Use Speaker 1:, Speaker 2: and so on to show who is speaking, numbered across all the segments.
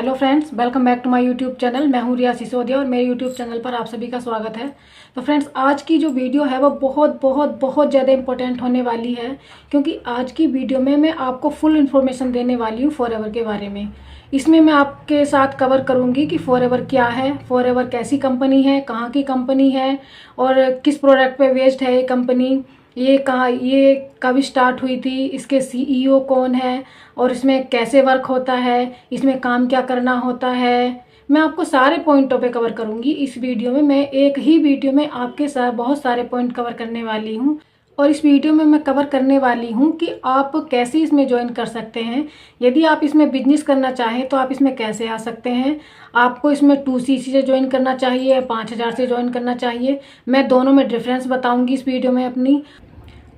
Speaker 1: Hello friends, welcome back to my YouTube channel. मैं हूं रिया सिसोदिया और मेरे यूट्यूब चैनल पर आप सभी का स्वागत है। तो फ्रेंड्स, आज की जो वीडियो है वो बहुत बहुत बहुत ज़्यादा इंपॉर्टेंट होने वाली है, क्योंकि आज की वीडियो में मैं आपको फुल इन्फॉर्मेशन देने वाली हूँ फॉरएवर के बारे में। इसमें मैं आपके साथ कवर करूँगी कि फॉरएवर क्या है, फॉरएवर कैसी कंपनी है, कहाँ की कंपनी है और किस प्रोडक्ट पे बेस्ड है ये कंपनी, ये कब स्टार्ट हुई थी, इसके सीईओ कौन है और इसमें कैसे वर्क होता है, इसमें काम क्या करना होता है। मैं आपको सारे पॉइंटों पे कवर करूंगी इस वीडियो में। मैं एक ही वीडियो में आपके साथ बहुत सारे पॉइंट कवर करने वाली हूँ और इस वीडियो में मैं कवर करने वाली हूँ कि आप कैसे इसमें ज्वाइन कर सकते हैं। यदि आप इसमें बिजनेस करना चाहें तो आप इसमें कैसे आ सकते हैं। आपको इसमें 2cc से ज्वाइन करना चाहिए, 5000 से ज्वाइन करना चाहिए। मैं दोनों में डिफरेंस बताऊंगी इस वीडियो में अपनी।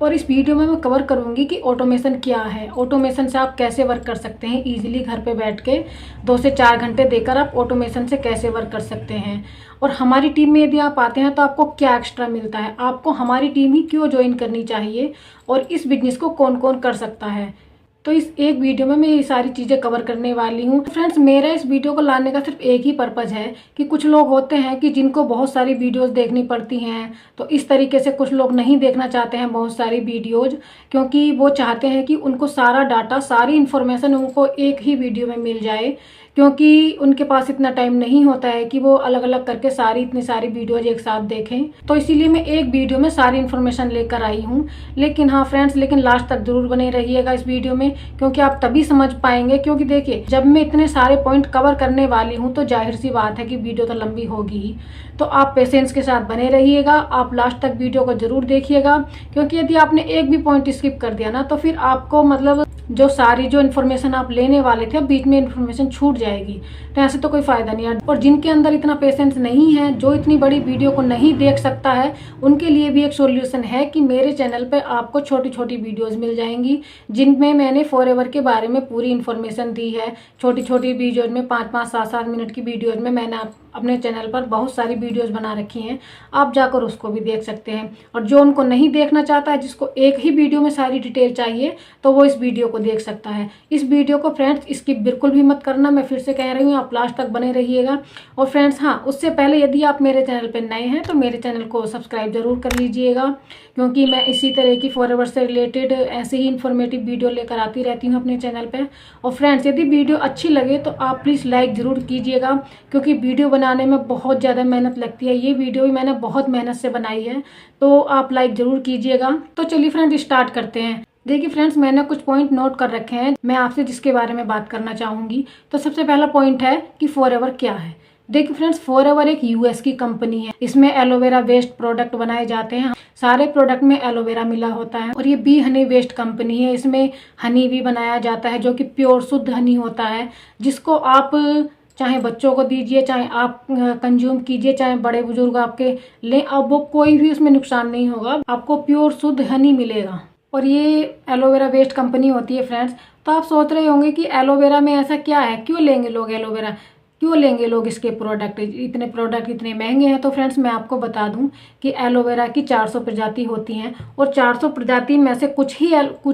Speaker 1: और इस वीडियो में मैं कवर करूंगी कि ऑटोमेशन क्या है, ऑटोमेशन से आप कैसे वर्क कर सकते हैं इजीली घर पे बैठ के। 2 से 4 घंटे देकर आप ऑटोमेशन से कैसे वर्क कर सकते हैं। और हमारी टीम में यदि आप आते हैं तो आपको क्या एक्स्ट्रा मिलता है, आपको हमारी टीम ही क्यों ज्वाइन करनी चाहिए और इस बिजनेस को कौन कौन कर सकता है। तो इस एक वीडियो में मैं ये सारी चीज़ें कवर करने वाली हूँ। फ्रेंड्स, मेरा इस वीडियो को लाने का सिर्फ एक ही पर्पज़ है कि कुछ लोग होते हैं कि जिनको बहुत सारी वीडियोस देखनी पड़ती हैं, तो इस तरीके से कुछ लोग नहीं देखना चाहते हैं बहुत सारी वीडियोज, क्योंकि वो चाहते हैं कि उनको सारा डाटा, सारी इन्फॉर्मेशन उनको एक ही वीडियो में मिल जाए, क्योंकि उनके पास इतना टाइम नहीं होता है कि वो अलग अलग करके इतनी सारी वीडियोज एक साथ देखें। तो इसीलिए मैं एक वीडियो में सारी इन्फॉर्मेशन लेकर आई हूँ। लेकिन हाँ फ्रेंड्स, लेकिन लास्ट तक जरूर बने रहिएगा इस वीडियो में, क्योंकि आप तभी समझ पाएंगे। क्योंकि देखिए, जब मैं इतने सारे पॉइंट कवर करने वाली हूँ तो जाहिर सी बात है कि वीडियो तो लंबी होगी ही। तो आप पेशेंस के साथ बने रहिएगा, आप लास्ट तक वीडियो को जरूर देखिएगा, क्योंकि यदि आपने एक भी पॉइंट स्किप कर दिया ना तो फिर आपको मतलब जो इन्फॉर्मेशन आप लेने वाले थे बीच में इन्फॉर्मेशन छूट जाएगी। तो ऐसे तो कोई फायदा नहीं है। और जिनके अंदर इतना पेशेंस नहीं है, जो इतनी बड़ी वीडियो को नहीं देख सकता है, उनके लिए भी एक सॉल्यूशन है कि मेरे चैनल पे आपको छोटी छोटी वीडियोस मिल जाएंगी जिनमें मैंने फॉरएवर के बारे में पूरी इन्फॉर्मेशन दी है। छोटी छोटी वीडियोज में 5-5, 7-7 मिनट की वीडियोज में मैंने अपने चैनल पर बहुत सारी वीडियोस बना रखी हैं, आप जाकर उसको भी देख सकते हैं। और जो उनको नहीं देखना चाहता है, जिसको एक ही वीडियो में सारी डिटेल चाहिए, तो वो इस वीडियो को देख सकता है। इस वीडियो को फ्रेंड्स स्किप बिल्कुल भी मत करना, मैं फिर से कह रही हूँ, आप लास्ट तक बने रहिएगा। और फ्रेंड्स हाँ, उससे पहले यदि आप मेरे चैनल पर नए हैं तो मेरे चैनल को सब्सक्राइब जरूर कर लीजिएगा, क्योंकि मैं इसी तरह की फॉरएवर से रिलेटेड ऐसे ही इन्फॉर्मेटिव वीडियो लेकर आती रहती हूँ अपने चैनल पर। और फ्रेंड्स, यदि वीडियो अच्छी लगे तो आप प्लीज़ लाइक ज़रूर कीजिएगा, क्योंकि वीडियो बनाने में बहुत ज़्यादा मेहनत लगती है। ये वीडियो भी मैंने बहुत मेहनत से बनाई है, तो आप लाइक ज़रूर कीजिएगा। तो चलिए फ्रेंड्स, स्टार्ट करते हैं। देखिए फ्रेंड्स, मैंने कुछ पॉइंट नोट कर रखे हैं, मैं आपसे जिसके बारे में बात करना चाहूँगी। तो सबसे पहला पॉइंट है कि फॉरएवर क्या है। देखिए फ्रेंड्स, फॉरएवर एक यूएस की कंपनी है। इसमें एलोवेरा वेस्ट प्रोडक्ट बनाए जाते हैं। सारे प्रोडक्ट में एलोवेरा मिला होता है और ये बी हनी वेस्ट कंपनी है। इसमें हनी भी बनाया जाता है जो कि प्योर शुद्ध हनी होता है, जिसको आप चाहे बच्चों को दीजिए, चाहे आप कंज्यूम कीजिए, चाहे बड़े बुजुर्ग आपके लें, अब वो कोई भी उसमें नुकसान नहीं होगा, आपको प्योर शुद्ध हनी मिलेगा। और ये एलोवेरा वेस्ट कंपनी होती है फ्रेंड्स। तो आप सोच रहे होंगे कि एलोवेरा में ऐसा क्या है, क्यों लेंगे लोग एलोवेरा, क्यों लेंगे लोग इसके प्रोडक्ट, इतने प्रोडक्ट इतने महंगे हैं। तो फ्रेंड्स, मैं आपको बता दूं कि एलोवेरा की 400 प्रजाति होती हैं और 400 प्रजाति में से कुछ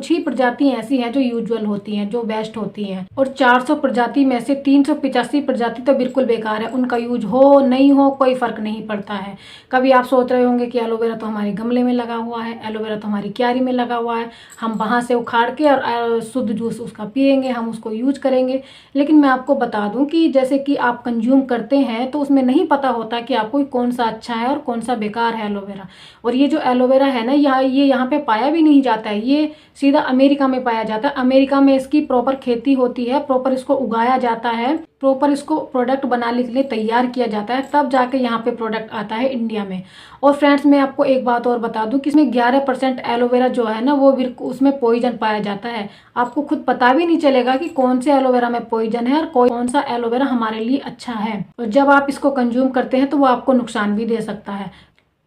Speaker 1: ही प्रजाति ऐसी हैं जो यूजुअल होती हैं, जो बेस्ट होती हैं। और 400 प्रजाति में से 385 प्रजाति तो बिल्कुल बेकार है, उनका यूज हो नहीं हो कोई फर्क नहीं पड़ता है। कभी आप सोच रहे होंगे कि एलोवेरा तो हमारे गमले में लगा हुआ है, एलोवेरा तो हमारी क्यारी में लगा हुआ है, हम वहां से उखाड़ के और शुद्ध जूस उसका पियेंगे, हम उसको यूज करेंगे। लेकिन मैं आपको बता दूं कि जैसे कि आप कंज्यूम करते हैं तो उसमें नहीं पता होता कि आपको कौन सा अच्छा है और कौन सा बेकार है एलोवेरा। और ये जो एलोवेरा है ना, ये यहाँ पे पाया भी नहीं जाता है, ये सीधा अमेरिका में पाया जाता है। अमेरिका में इसकी प्रॉपर खेती होती है, प्रॉपर इसको उगाया जाता है, प्रॉपर इसको प्रोडक्ट बनाने के लिए तैयार किया जाता है, तब जाके यहाँ पे प्रोडक्ट आता है इंडिया में। और फ्रेंड्स, मैं आपको एक बात और बता दूं कि इसमें 11% एलोवेरा जो है ना, वो उसमें पॉइजन पाया जाता है। आपको खुद पता भी नहीं चलेगा कि कौन से एलोवेरा में पॉइजन है और कौन सा एलोवेरा हमारे लिए अच्छा है। और जब आप इसको कंज्यूम करते हैं तो वो आपको नुकसान भी दे सकता है।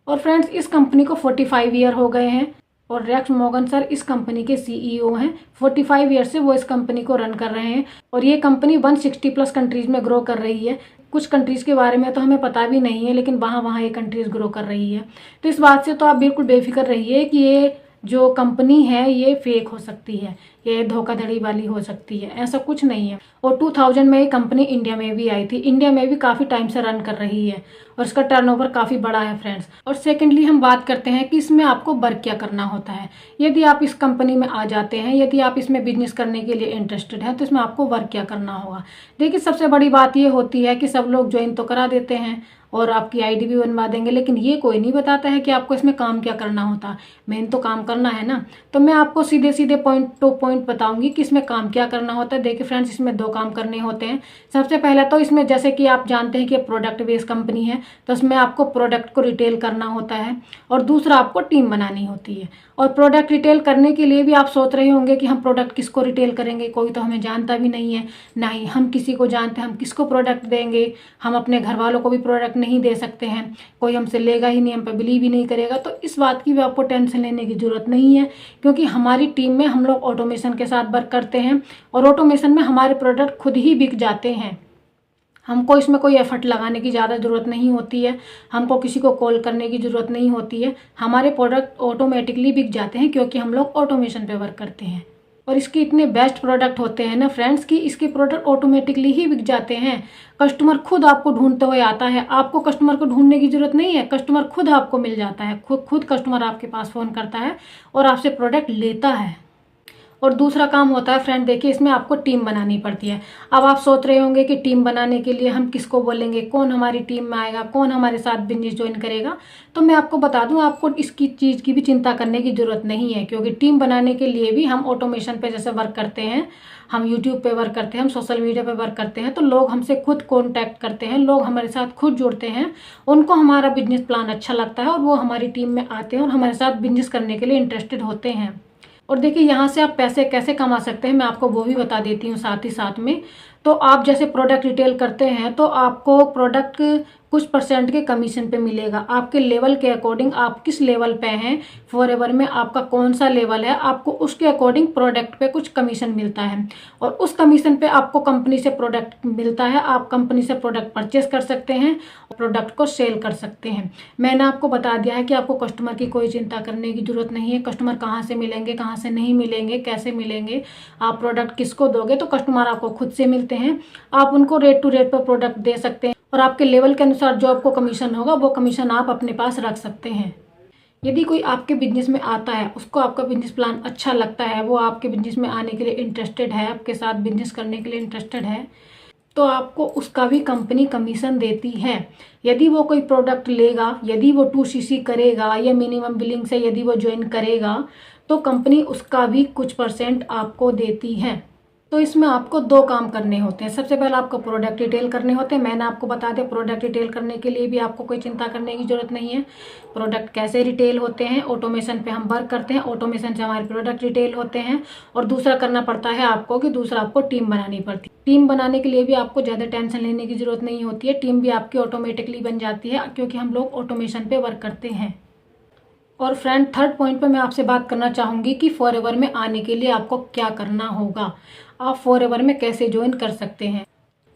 Speaker 1: और फ्रेंड्स, इस कंपनी को 45 ईयर हो गए हैं और रेक्स मॉर्गन सर इस कंपनी के सीईओ हैं। 45 ईयर से वो इस कंपनी को रन कर रहे हैं और ये कंपनी 160+ कंट्रीज में ग्रो कर रही है। कुछ कंट्रीज के बारे में तो हमें पता भी नहीं है, लेकिन वहाँ ये कंट्रीज ग्रो कर रही है। तो इस बात से तो आप बिल्कुल बेफिक्र रहिए कि ये जो कंपनी है ये फेक हो सकती है, ये धोखाधड़ी वाली हो सकती है, ऐसा कुछ नहीं है। और 2000 में ये कंपनी इंडिया में भी आई थी, इंडिया में भी काफ़ी टाइम से रन कर रही है और इसका टर्नओवर काफ़ी बड़ा है फ्रेंड्स। और सेकेंडली हम बात करते हैं कि इसमें आपको वर्क क्या करना होता है। यदि आप इस कंपनी में आ जाते हैं, यदि आप इसमें बिजनेस करने के लिए इंटरेस्टेड हैं, तो इसमें आपको वर्क क्या करना होगा। देखिए, सबसे बड़ी बात ये होती है कि सब लोग ज्वाइन तो करा देते हैं और आपकी आईडी भी बनवा देंगे, लेकिन ये कोई नहीं बताता है कि आपको इसमें काम क्या करना होता है। मेन तो काम करना है ना। तो मैं आपको सीधे सीधे पॉइंट टू पॉइंट बताऊंगी कि इसमें काम क्या करना होता है। देखिए फ्रेंड्स, इसमें 2 काम करने होते हैं। सबसे पहले तो इसमें, जैसे कि आप जानते हैं कि प्रोडक्ट बेस्ड कंपनी है, तो इसमें आपको प्रोडक्ट को रिटेल करना होता है और दूसरा आपको टीम बनानी होती है। और प्रोडक्ट रिटेल करने के लिए भी आप सोच रहे होंगे कि हम प्रोडक्ट किसको रिटेल करेंगे, कोई तो हमें जानता भी नहीं है, ना ही हम किसी को जानते हैं, हम किसको प्रोडक्ट देंगे। हम अपने घर वालों को भी प्रोडक्ट नहीं दे सकते हैं, कोई हमसे लेगा ही नहीं, हम पे बिलीव ही नहीं करेगा। तो इस बात की भी आपको टेंशन लेने की जरूरत नहीं है, क्योंकि हमारी टीम में हम लोग ऑटोमेशन के साथ वर्क करते हैं और ऑटोमेशन में हमारे प्रोडक्ट खुद ही बिक जाते हैं। हमको इसमें कोई एफर्ट लगाने की ज़्यादा ज़रूरत नहीं होती है, हमको किसी को कॉल करने की ज़रूरत नहीं होती है। हमारे प्रोडक्ट ऑटोमेटिकली बिक जाते हैं, क्योंकि हम लोग ऑटोमेशन पे वर्क करते हैं। और इसके इतने बेस्ट प्रोडक्ट होते हैं ना फ्रेंड्स, कि इसके प्रोडक्ट ऑटोमेटिकली ही बिक जाते हैं। कस्टमर खुद आपको ढूंढते हुए आता है, आपको कस्टमर को ढूंढने की जरूरत नहीं है, कस्टमर खुद आपको मिल जाता है। खुद कस्टमर आपके पास फ़ोन करता है और आपसे प्रोडक्ट लेता है। और दूसरा काम होता है फ्रेंड, देखिए इसमें आपको टीम बनानी पड़ती है। अब आप सोच रहे होंगे कि टीम बनाने के लिए हम किसको बोलेंगे, कौन हमारी टीम में आएगा, कौन हमारे साथ बिजनेस ज्वाइन करेगा। तो मैं आपको बता दूं, आपको इसकी चीज़ की भी चिंता करने की ज़रूरत नहीं है, क्योंकि टीम बनाने के लिए भी हम ऑटोमेशन पे जैसे वर्क करते हैं, हम यूट्यूब पे वर्क करते हैं, हम सोशल मीडिया पे वर्क करते हैं, तो लोग हमसे खुद कॉन्टैक्ट करते हैं, लोग हमारे साथ खुद जुड़ते हैं, उनको हमारा बिजनेस प्लान अच्छा लगता है और वो हमारी टीम में आते हैं और हमारे साथ बिजनेस करने के लिए इंटरेस्टेड होते हैं। और देखिए, यहाँ से आप पैसे कैसे कमा सकते हैं, मैं आपको वो भी बता देती हूँ साथ ही साथ में। तो आप जैसे प्रोडक्ट रिटेल करते हैं, तो आपको प्रोडक्ट कुछ % के कमीशन पे मिलेगा। आपके लेवल के अकॉर्डिंग, आप किस लेवल पे हैं, फॉरएवर में आपका कौन सा लेवल है, आपको उसके अकॉर्डिंग प्रोडक्ट पे कुछ कमीशन मिलता है। और उस कमीशन पे आपको कंपनी से प्रोडक्ट मिलता है, आप कंपनी से प्रोडक्ट परचेस कर सकते हैं, प्रोडक्ट को सेल कर सकते हैं। मैंने आपको बता दिया है कि आपको कस्टमर की कोई चिंता करने की जरूरत नहीं है। कस्टमर कहाँ से मिलेंगे, कहाँ से नहीं मिलेंगे, कैसे मिलेंगे, आप प्रोडक्ट किसको दोगे, तो कस्टमर आपको खुद से मिलते हैं। आप उनको रेट टू रेट पर प्रोडक्ट दे सकते हैं और आपके लेवल के अनुसार जो आपको कमीशन होगा, वो कमीशन आप अपने पास रख सकते हैं। यदि कोई आपके बिजनेस में आता है, उसको आपका बिजनेस प्लान अच्छा लगता है, वो आपके बिजनेस में आने के लिए इंटरेस्टेड है, आपके साथ बिजनेस करने के लिए इंटरेस्टेड है, तो आपको उसका भी कंपनी कमीशन देती है। यदि वो कोई प्रोडक्ट लेगा, यदि वो 2cc करेगा या मिनिमम बिलिंग से यदि वो ज्वाइन करेगा, तो कंपनी उसका भी कुछ % आपको देती है। तो इसमें आपको 2 काम करने होते हैं। सबसे पहले आपको प्रोडक्ट रिटेल करने होते हैं। मैंने आपको बता दिया, प्रोडक्ट रिटेल करने के लिए भी आपको कोई चिंता करने की जरूरत नहीं है। प्रोडक्ट कैसे रिटेल होते हैं, ऑटोमेशन पे हम वर्क करते हैं, ऑटोमेशन से हमारे प्रोडक्ट रिटेल होते हैं। और दूसरा करना पड़ता है आपको कि दूसरा आपको टीम बनानी पड़ती है। टीम बनाने के लिए भी आपको ज़्यादा टेंशन लेने की जरूरत नहीं होती है, टीम भी आपकी ऑटोमेटिकली बन जाती है, क्योंकि हम लोग ऑटोमेशन पे वर्क करते हैं। और फ्रेंड, थर्ड पॉइंट पे मैं आपसे बात करना चाहूँगी कि फॉरएवर में आने के लिए आपको क्या करना होगा, आप फॉरएवर में कैसे ज्वाइन कर सकते हैं।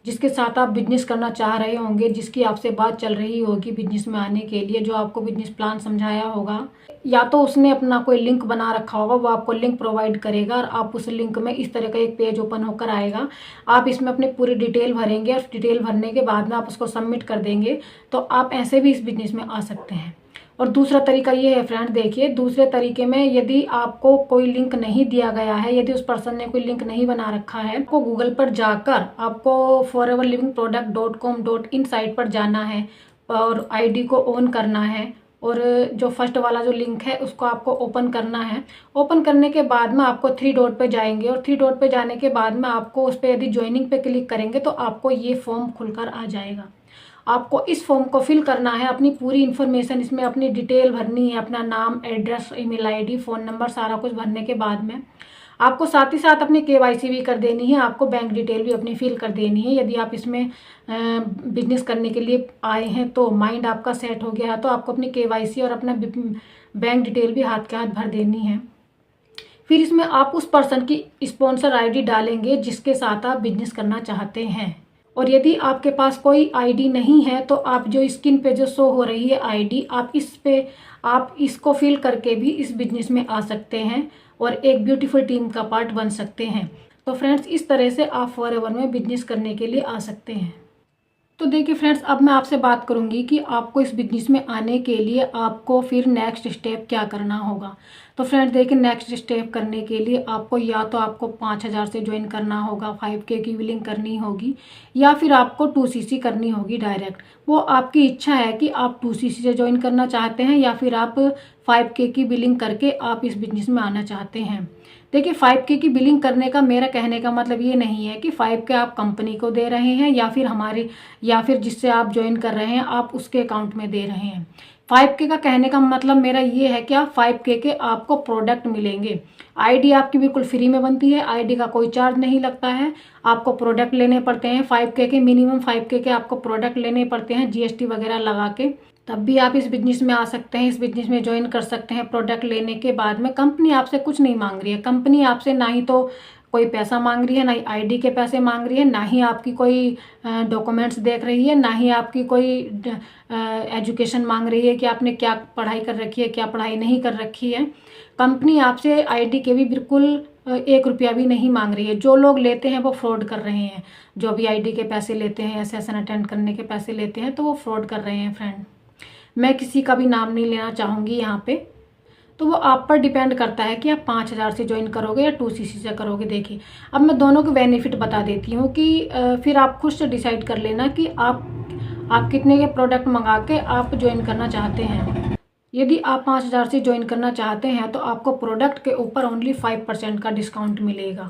Speaker 1: जिसके साथ आप बिजनेस करना चाह रहे होंगे, जिसकी आपसे बात चल रही होगी बिजनेस में आने के लिए, जो आपको बिजनेस प्लान समझाया होगा, या तो उसने अपना कोई लिंक बना रखा होगा, वो आपको लिंक प्रोवाइड करेगा और आप उस लिंक में इस तरह का एक पेज ओपन होकर आएगा। आप इसमें अपनी पूरी डिटेल भरेंगे और डिटेल भरने के बाद में आप उसको सबमिट कर देंगे, तो आप ऐसे भी इस बिजनेस में आ सकते हैं। और दूसरा तरीका ये है फ्रेंड, देखिए दूसरे तरीके में यदि आपको कोई लिंक नहीं दिया गया है, यदि उस पर्सन ने कोई लिंक नहीं बना रखा है, आपको गूगल पर जाकर आपको foreverlivingproduct.com.in साइट पर जाना है और आईडी को ऑन करना है और जो फर्स्ट वाला जो लिंक है उसको आपको ओपन करना है। ओपन करने के बाद में आपको 3 डॉट पे जाएंगे और 3 डॉट पे जाने के बाद में आपको उस पर यदि ज्वाइनिंग पे क्लिक करेंगे तो आपको ये फॉर्म खुलकर आ जाएगा। आपको इस फॉर्म को फिल करना है, अपनी पूरी इन्फॉर्मेशन इसमें अपनी डिटेल भरनी है, अपना नाम, address, email ID, phone number, सारा कुछ भरने के बाद में आपको साथ ही साथ अपनी केवाईसी भी कर देनी है, आपको बैंक डिटेल भी अपनी फिल कर देनी है। यदि आप इसमें बिजनेस करने के लिए आए हैं, तो माइंड आपका सेट हो गया है, तो आपको अपनी केवाईसी और अपना बैंक डिटेल भी हाथ के हाथ भर देनी है। फिर इसमें आप उस पर्सन की स्पॉन्सर आईडी डालेंगे जिसके साथ आप बिजनेस करना चाहते हैं। और यदि आपके पास कोई आईडी नहीं है तो आप जो स्क्रीन पे जो शो हो रही है आईडी, आप इसको फिल करके भी इस बिजनेस में आ सकते हैं और एक ब्यूटीफुल टीम का पार्ट बन सकते हैं। तो फ्रेंड्स, इस तरह से आप फॉरएवर में बिजनेस करने के लिए आ सकते हैं। तो देखिए फ्रेंड्स, अब मैं आपसे बात करूंगी कि आपको इस बिजनेस में आने के लिए आपको फिर नेक्स्ट स्टेप क्या करना होगा। तो फ्रेंड्स देखिए, नेक्स्ट स्टेप करने के लिए आपको या तो आपको 5,000 से ज्वाइन करना होगा, 5K की बिलिंग करनी होगी, या फिर आपको 2CC करनी होगी डायरेक्ट। वो आपकी इच्छा है कि आप 2CC से ज्वाइन करना चाहते हैं या फिर आप 5K की बिलिंग करके आप इस बिजनेस में आना चाहते हैं। देखिए, 5K की बिलिंग करने का मेरा कहने का मतलब ये नहीं है कि 5K आप कंपनी को दे रहे हैं या फिर जिससे आप ज्वाइन कर रहे हैं आप उसके अकाउंट में दे रहे हैं। 5K का कहने का मतलब मेरा ये है कि आप 5K के आपको प्रोडक्ट मिलेंगे। आईडी आपकी बिल्कुल फ्री में बनती है, आईडी का कोई चार्ज नहीं लगता है। आपको प्रोडक्ट लेने पड़ते हैं 5K के, मिनिमम 5K के आपको प्रोडक्ट लेने पड़ते हैं GST वगैरह लगा के, तब भी आप इस बिजनेस में आ सकते हैं, इस बिजनेस में ज्वाइन कर सकते हैं। प्रोडक्ट लेने के बाद में कंपनी आपसे कुछ नहीं मांग रही है। कंपनी आपसे ना ही तो कोई पैसा मांग रही है, ना ही आईडी के पैसे मांग रही है, ना ही आपकी कोई डॉक्यूमेंट्स देख रही है, ना ही आपकी कोई एजुकेशन मांग रही है कि आपने क्या पढ़ाई कर रखी है, क्या पढ़ाई नहीं कर रखी है। कंपनी आपसे आईडी के भी बिल्कुल 1 रुपया भी नहीं मांग रही है। जो लोग लेते हैं वो फ्रॉड कर रहे हैं, जो भी आईडी के पैसे लेते हैं, सेशन अटेंड करने के पैसे लेते हैं, तो वो फ्रॉड कर रहे हैं फ्रेंड। मैं किसी का भी नाम नहीं लेना चाहूँगी यहाँ पे। तो वो आप पर डिपेंड करता है कि आप 5,000 से ज्वाइन करोगे या 2CC से करोगे। देखिए, अब मैं दोनों के बेनिफिट बता देती हूँ कि फिर आप खुद से डिसाइड कर लेना कि आप कितने के प्रोडक्ट मंगा के आप ज्वाइन करना चाहते हैं। यदि आप 5,000 से ज्वाइन करना चाहते हैं तो आपको प्रोडक्ट के ऊपर ओनली 5% का डिस्काउंट मिलेगा।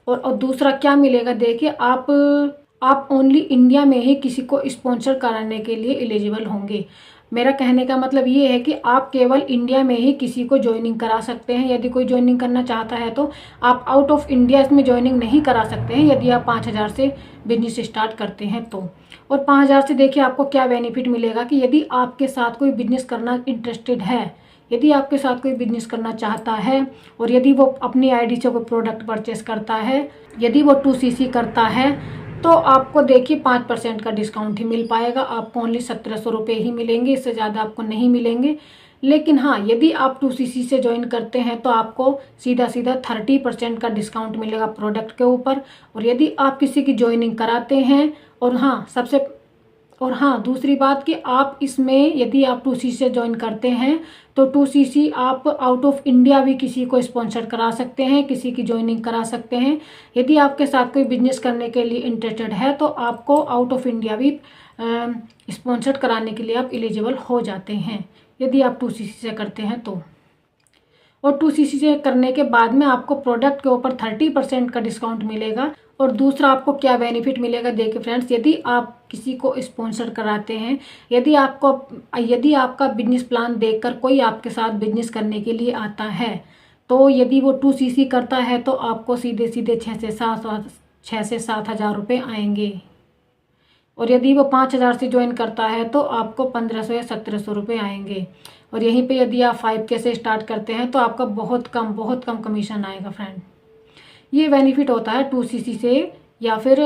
Speaker 1: और दूसरा क्या मिलेगा, देखिए, आप ओनली इंडिया में ही किसी को स्पॉन्सर कराने के लिए एलिजिबल होंगे। मेरा कहने का मतलब ये है कि आप केवल इंडिया में ही किसी को ज्वाइनिंग करा सकते हैं। यदि कोई ज्वाइनिंग करना चाहता है तो आप आउट ऑफ इंडिया इसमें ज्वाइनिंग नहीं करा सकते हैं, यदि आप 5,000 से बिजनेस स्टार्ट करते हैं तो। और 5,000 से देखिए आपको क्या बेनिफिट मिलेगा कि यदि आपके साथ कोई बिजनेस करना इंटरेस्टेड है, यदि आपके साथ कोई बिजनेस करना चाहता है और यदि वो अपनी आईडी से कोई प्रोडक्ट परचेस करता है, यदि वो 2CC करता है, तो आपको देखिए 5% का डिस्काउंट ही मिल पाएगा। आपको ओनली 1,700 रुपये ही मिलेंगे, इससे ज़्यादा आपको नहीं मिलेंगे। लेकिन हाँ, यदि आप 2CC से ज्वाइन करते हैं तो आपको सीधा 30% का डिस्काउंट मिलेगा प्रोडक्ट के ऊपर। और यदि आप किसी की ज्वाइनिंग कराते हैं और हाँ दूसरी बात कि आप इसमें यदि आप 2CC से ज्वाइन करते हैं तो 2CC आप आउट ऑफ इंडिया भी किसी को स्पॉन्सर करा सकते हैं, किसी की ज्वाइनिंग करा सकते हैं। यदि आपके साथ कोई बिजनेस करने के लिए इंटरेस्टेड है तो आपको आउट ऑफ इंडिया भी स्पॉन्सर कराने के लिए आप एलिजिबल हो जाते हैं, यदि आप 2CC से करते हैं तो। और 2CC से करने के बाद में आपको प्रोडक्ट के ऊपर 30% का डिस्काउंट मिलेगा। और दूसरा आपको क्या बेनिफिट मिलेगा, देखिए फ्रेंड्स, यदि आप किसी को स्पॉन्सर कराते हैं, यदि आपका बिजनेस प्लान देखकर कोई आपके साथ बिजनेस करने के लिए आता है, तो यदि वो 2CC करता है तो आपको सीधे 6 से 7,000 रुपये आएंगे। और यदि वो 5,000 से ज्वाइन करता है तो आपको 1,500 या 1,700 रुपये आएंगे। और यहीं पे यदि आप 5K से स्टार्ट करते हैं तो आपका बहुत कम कमीशन आएगा फ्रेंड। ये बेनिफिट होता है 2CC से या फिर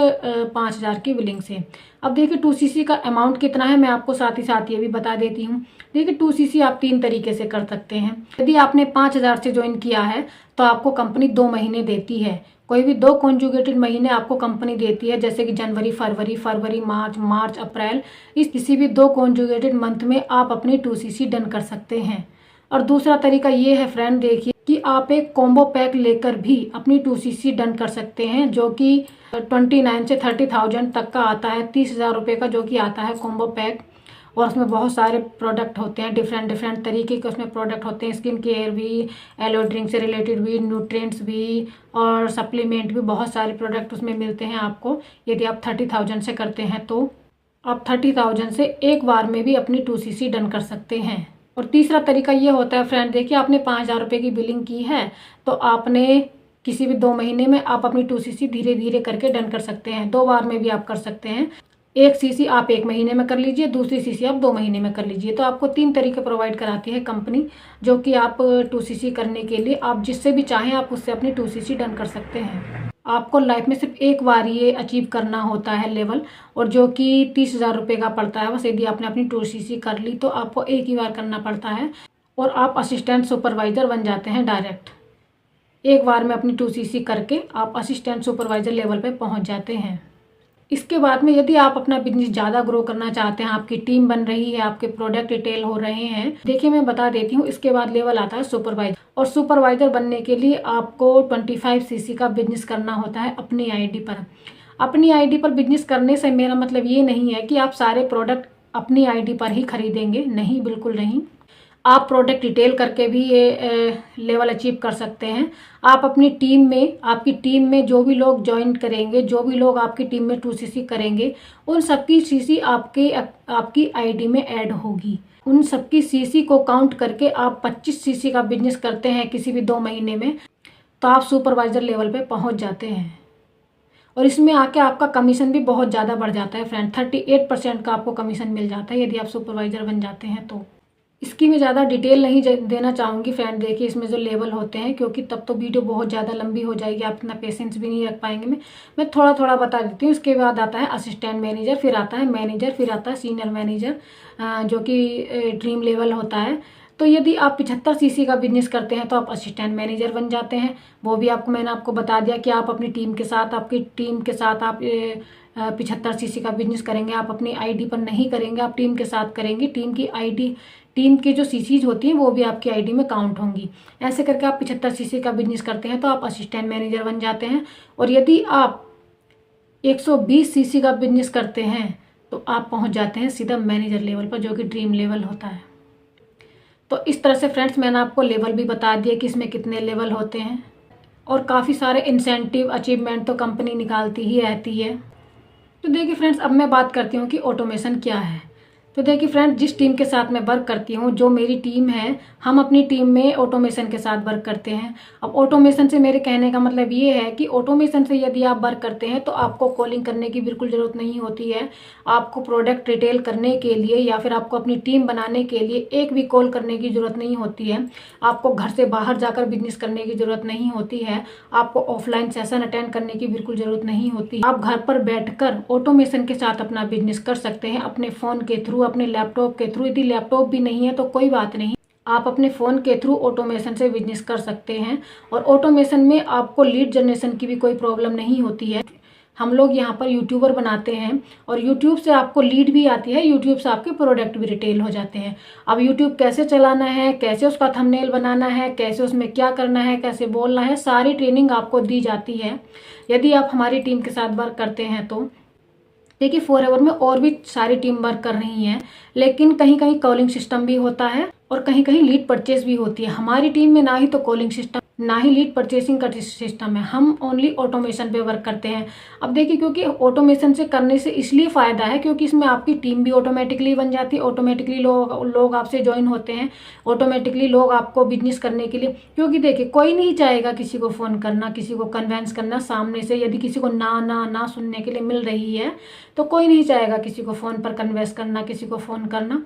Speaker 1: 5,000 की बिलिंग से। अब देखिए 2CC का अमाउंट कितना है, मैं आपको साथ ही ये भी बता देती हूँ। देखिए 2CC आप 3 तरीके से कर सकते हैं। यदि आपने 5,000 से ज्वाइन किया है तो आपको कंपनी 2 महीने देती है। कोई भी 2 कॉन्जुगेटेड महीने आपको कंपनी देती है, जैसे कि जनवरी, फरवरी, मार्च, अप्रैल। इस किसी भी 2 कॉन्जुगेटेड मंथ में आप अपनी 2CC डन कर सकते हैं। और दूसरा तरीका ये है फ्रेंड, देखिए कि आप एक कॉम्बो पैक लेकर भी अपनी 2CC डन कर सकते हैं, जो कि 29 से 30,000 तक का आता है, 30,000 रुपये का जो कि आता है कॉम्बो पैक। और उसमें बहुत सारे प्रोडक्ट होते हैं, डिफरेंट तरीके के उसमें प्रोडक्ट होते हैं, स्किन केयर भी, एलो ड्रिंक से रिलेटेड भी, न्यूट्रिएंट्स भी और सप्लीमेंट भी, बहुत सारे प्रोडक्ट उसमें मिलते हैं आपको। यदि आप 30,000 से करते हैं तो आप 30,000 से एक बार में भी अपनी 2CC डन कर सकते हैं। और तीसरा तरीका ये होता है फ्रेंड, देखिए आपने 5,000 रुपये की बिलिंग की है तो आपने किसी भी 2 महीने में आप अपनी 2CC धीरे धीरे करके डन कर सकते हैं। 2 बार में भी आप कर सकते हैं। एक CC आप 1 महीने में कर लीजिए, दूसरी CC आप 2 महीने में कर लीजिए। तो आपको 3 तरीके प्रोवाइड कराती है कंपनी, जो कि आप 2CC करने के लिए आप जिससे भी चाहें आप उससे अपनी 2CC डन कर सकते हैं। आपको लाइफ में सिर्फ एक बार ये अचीव करना होता है लेवल, और जो कि 30,000 रुपये का पड़ता है। बस यदि आपने अपनी 2cc कर ली तो आपको एक ही बार करना पड़ता है और आप असिस्टेंट सुपरवाइज़र बन जाते हैं डायरेक्ट। एक बार में अपनी 2cc करके आप असिस्टेंट सुपरवाइज़र लेवल पे पहुंच जाते हैं। इसके बाद में यदि आप अपना बिजनेस ज़्यादा ग्रो करना चाहते हैं, आपकी टीम बन रही है, आपके प्रोडक्ट रिटेल हो रहे हैं, देखिए मैं बता देती हूँ। इसके बाद लेवल आता है सुपरवाइजर, और सुपरवाइजर बनने के लिए आपको 25cc का बिजनेस करना होता है अपनी आईडी पर। अपनी आईडी पर बिजनेस करने से मेरा मतलब ये नहीं है कि आप सारे प्रोडक्ट अपनी आईडी पर ही खरीदेंगे, नहीं, बिल्कुल नहीं। आप प्रोडक्ट रिटेल करके भी ये लेवल अचीव कर सकते हैं। आप अपनी टीम में, आपकी टीम में जो भी लोग ज्वाइन करेंगे, जो भी लोग आपकी टीम में 2cc करेंगे, उन सबकी सीसी आपकी आईडी में ऐड होगी। उन सबकी सीसी को काउंट करके आप 25cc का बिजनेस करते हैं किसी भी 2 महीने में, तो आप सुपरवाइजर लेवल पे पहुंच जाते हैं। और इसमें आके आपका कमीशन भी बहुत ज़्यादा बढ़ जाता है फ्रेंड। 38% का आपको कमीशन मिल जाता है यदि आप सुपरवाइजर बन जाते हैं तो। इसकी मैं ज़्यादा डिटेल नहीं देना चाहूँगी फ्रेंड, देखिए इसमें जो लेवल होते हैं, क्योंकि तब तो वीडियो बहुत ज़्यादा लंबी हो जाएगी, आप इतना पेशेंस भी नहीं रख पाएंगे। मैं थोड़ा थोड़ा बता देती हूँ। इसके बाद आता है असिस्टेंट मैनेजर, फिर आता है मैनेजर, फिर आता है सीनियर मैनेजर, जो कि ड्रीम लेवल होता है। तो यदि आप 75cc का बिजनेस करते हैं तो आप असिस्टेंट मैनेजर बन जाते हैं। वो भी मैंने आपको बता दिया कि आप अपनी टीम के साथ, आपकी टीम के साथ आप 75cc का बिजनेस करेंगे। आप अपनी आईडी पर नहीं करेंगे, आप टीम के साथ करेंगे। टीम की जो सीसीज होती हैं वो भी आपकी आईडी में काउंट होंगी। ऐसे करके आप 75cc का बिजनेस करते हैं तो आप असिस्टेंट मैनेजर बन जाते हैं। और यदि आप 120cc का बिजनेस करते हैं तो आप पहुंच जाते हैं सीधा मैनेजर लेवल पर, जो कि ड्रीम लेवल होता है। तो इस तरह से फ्रेंड्स मैंने आपको लेवल भी बता दिया कि इसमें कितने लेवल होते हैं, और काफ़ी सारे इंसेंटिव अचीवमेंट तो कंपनी निकालती ही रहती है। तो देखिए फ्रेंड्स, अब मैं बात करती हूँ कि ऑटोमेशन क्या है। तो देखिए फ्रेंड, जिस टीम के साथ मैं वर्क करती हूँ, जो मेरी टीम है, हम अपनी टीम में ऑटोमेशन के साथ वर्क करते हैं। अब ऑटोमेशन से मेरे कहने का मतलब ये है कि ऑटोमेशन से यदि आप वर्क करते हैं तो आपको कॉलिंग करने की बिल्कुल ज़रूरत नहीं होती है। आपको प्रोडक्ट रिटेल करने के लिए या फिर आपको अपनी टीम बनाने के लिए एक भी कॉल करने की ज़रूरत नहीं होती है। आपको घर से बाहर जाकर बिजनेस करने की ज़रूरत नहीं होती है। आपको ऑफलाइन सेशन अटेंड करने की बिल्कुल ज़रूरत नहीं होती। आप घर पर बैठकर ऑटोमेशन के साथ अपना बिजनेस कर सकते हैं, अपने फ़ोन के थ्रू, अपने लैपटॉप के थ्रू। यदि लैपटॉप भी नहीं है तो कोई बात नहीं, आप अपने फ़ोन के थ्रू ऑटोमेशन से बिजनेस कर सकते हैं। और ऑटोमेशन में आपको लीड जनरेशन की भी कोई प्रॉब्लम नहीं होती है। हम लोग यहाँ पर यूट्यूबर बनाते हैं और यूट्यूब से आपको लीड भी आती है, यूट्यूब से आपके प्रोडक्ट भी रिटेल हो जाते हैं। अब यूट्यूब कैसे चलाना है, कैसे उसका थंबनेल बनाना है, कैसे उसमें क्या करना है, कैसे बोलना है, सारी ट्रेनिंग आपको दी जाती है यदि आप हमारी टीम के साथ वर्क करते हैं तो। देखिए फॉरएवर में और भी सारी टीम वर्क कर रही हैं, लेकिन कहीं कहीं कॉलिंग सिस्टम भी होता है और कहीं कहीं लीड परचेज भी होती है। हमारी टीम में ना ही तो कॉलिंग सिस्टम, ना ही लीड परचेसिंग का सिस्टम है। हम ओनली ऑटोमेशन पे वर्क करते हैं। अब देखिए, क्योंकि ऑटोमेशन से करने से इसलिए फ़ायदा है क्योंकि इसमें आपकी टीम भी ऑटोमेटिकली बन जाती है, ऑटोमेटिकली लोग आपसे ज्वाइन होते हैं, ऑटोमेटिकली लोग आपको बिजनेस करने के लिए। क्योंकि देखिए, कोई नहीं चाहेगा किसी को फ़ोन करना, किसी को कन्वेंस करना सामने से। यदि किसी को ना ना ना सुनने के लिए मिल रही है तो कोई नहीं चाहेगा किसी को फ़ोन पर कन्वेंस करना, किसी को फ़ोन करना।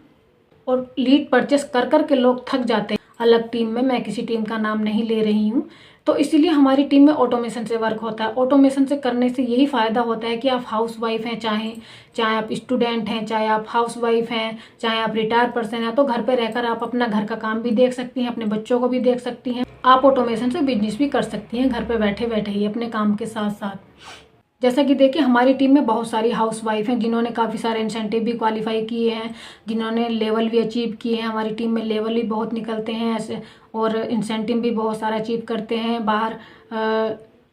Speaker 1: और लीड परचेस कर कर के लोग थक जाते हैं अलग टीम में। मैं किसी टीम का नाम नहीं ले रही हूँ। तो इसीलिए हमारी टीम में ऑटोमेशन से वर्क होता है। ऑटोमेशन से करने से यही फ़ायदा होता है कि आप हाउस वाइफ हैं, चाहे आप स्टूडेंट हैं, चाहे आप हाउस वाइफ हैं, चाहे आप रिटायर पर्सन हैं, तो घर पे रहकर आप अपना घर का काम भी देख सकती हैं, अपने बच्चों को भी देख सकती हैं। आप ऑटोमेशन से बिजनेस भी कर सकती हैं घर पे बैठे बैठे ही अपने काम के साथ साथ। जैसा कि देखिए, हमारी टीम में बहुत सारी हाउसवाइफ हैं जिन्होंने काफ़ी सारे इंसेंटिव भी क्वालिफाई किए हैं, जिन्होंने लेवल भी अचीव किए हैं। हमारी टीम में लेवल भी बहुत निकलते हैं ऐसे, और इंसेंटिव भी बहुत सारा अचीव करते हैं। बाहर